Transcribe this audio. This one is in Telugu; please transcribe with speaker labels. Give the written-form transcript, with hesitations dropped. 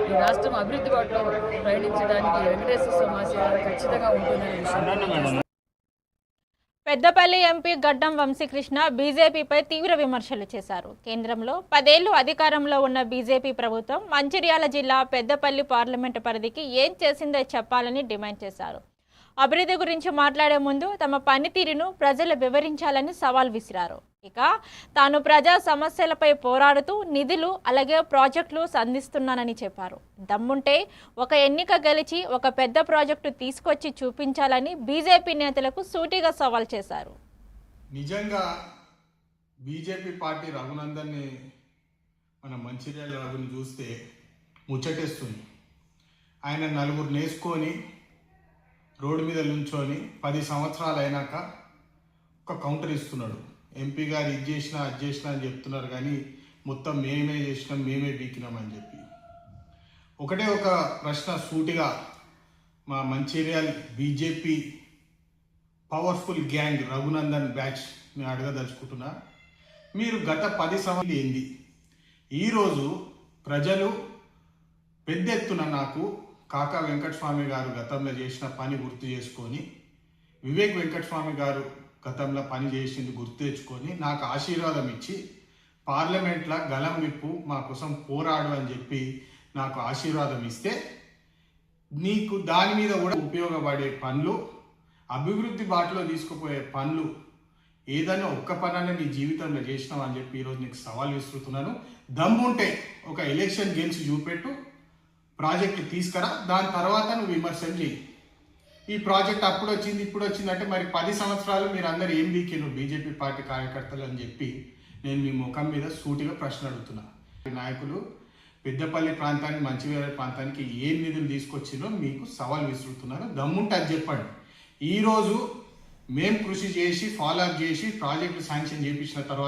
Speaker 1: ఈ రాష్ట్రం అభివృద్ధి బాటలో ప్రయాణించడానికి వెంకటేశ్వర స్వామి ఆశీర్వాదం ఖచ్చితంగా ఉంటుందనే విషయం.
Speaker 2: పెద్దపల్లి ఎంపీ గడ్డం వంశీకృష్ణ బీజేపీపై తీవ్ర విమర్శలు చేశారు. కేంద్రంలో 10 ఏళ్లు అధికారంలో ఉన్న బీజేపీ ప్రభుత్వం మంచిర్యాల జిల్లా పెద్దపల్లి పార్లమెంటు పరిధికి ఏం చేసిందో చెప్పాలని డిమాండ్ చేశారు. అభివృద్ధి గురించి మాట్లాడే ముందు తమ పనితీరును ప్రజలు వివరించాలని సవాల్ విసిరారు. ఇక తాను ప్రజా సమస్యలపై పోరాడుతూ నిధులు అలాగే ప్రాజెక్టులు సంధిస్తున్నానని చెప్పారు. దమ్ముంటే ఒక ఎన్నిక గెలిచి ఒక పెద్ద ప్రాజెక్టు తీసుకొచ్చి చూపించాలని బీజేపీ నేతలకు సూటిగా సవాల్ చేశారు.
Speaker 3: నిజంగా బీజేపీ పార్టీ రఘునందన్ని మన మంచిర్యాల రఘుని చూస్తే ముచ్చటేస్తుంది. ఆయన నలుగురు నేసుకొని రోడ్డు మీద నుంచొని 10 సంవత్సరాలు అయినాక ఒక కౌంటర్ ఇస్తున్నాడు. ఎంపీ గారు ఇది చేసినా అది చేసినా అని చెప్తున్నారు, కానీ మొత్తం మేమే చేసినాం, మేమే బీకినామని చెప్పి. ఒకటే ఒక ప్రశ్న సూటిగా మా Mancherial BJP powerful gang Raghunandan batch నేను అడగదలుచుకుంటున్నా. మీరు గత 10 సంవత్సరాలు ఏంది? ఈరోజు ప్రజలు పెద్ద ఎత్తున నాకు కాకా వెంకటస్వామి గారు గతంలో చేసిన పని గుర్తు చేసుకొని, వివేక్ వెంకటస్వామి గారు గతంలో పని చేసింది గుర్తు తెచ్చుకొని నాకు ఆశీర్వాదం ఇచ్చి పార్లమెంట్లో గలం విప్పు మా కోసం పోరాడు అని చెప్పి నాకు ఆశీర్వాదం ఇస్తే, నీకు దాని మీద కూడా ఉపయోగపడే పనులు, అభివృద్ధి బాటలో తీసుకుపోయే పనులు ఏదైనా ఒక్క పనైనా నీ జీవితంలో చేసినావు అని చెప్పి ఈరోజు నీకు సవాల్ విసురుతున్నాను. దమ్ముంటే ఒక ఎలక్షన్ గెలిచి చూపెట్టు, ప్రాజెక్టు తీసుకురా, దాని తర్వాత నువ్వు విమర్శలు చేయి. ఈ ప్రాజెక్ట్ అప్పుడు వచ్చింది ఇప్పుడు వచ్చిందంటే మరి 10 సంవత్సరాలు మీరు అందరు ఏం బీకిను బీజేపీ పార్టీ కార్యకర్తలు అని చెప్పి నేను మీ ముఖం మీద సూటిగా ప్రశ్న అడుగుతున్నా. నాయకులు పెద్దపల్లి ప్రాంతానికి మంచిర్యాల ప్రాంతానికి ఏం నిధులు తీసుకొచ్చినో మీకు సవాల్ విసురుతున్నాను. దమ్ముంటే అది చెప్పండి. ఈరోజు మేము కృషి చేసి ఫాలో అప్ చేసి ప్రాజెక్టు శాంక్షన్ చేయించిన తర్వాత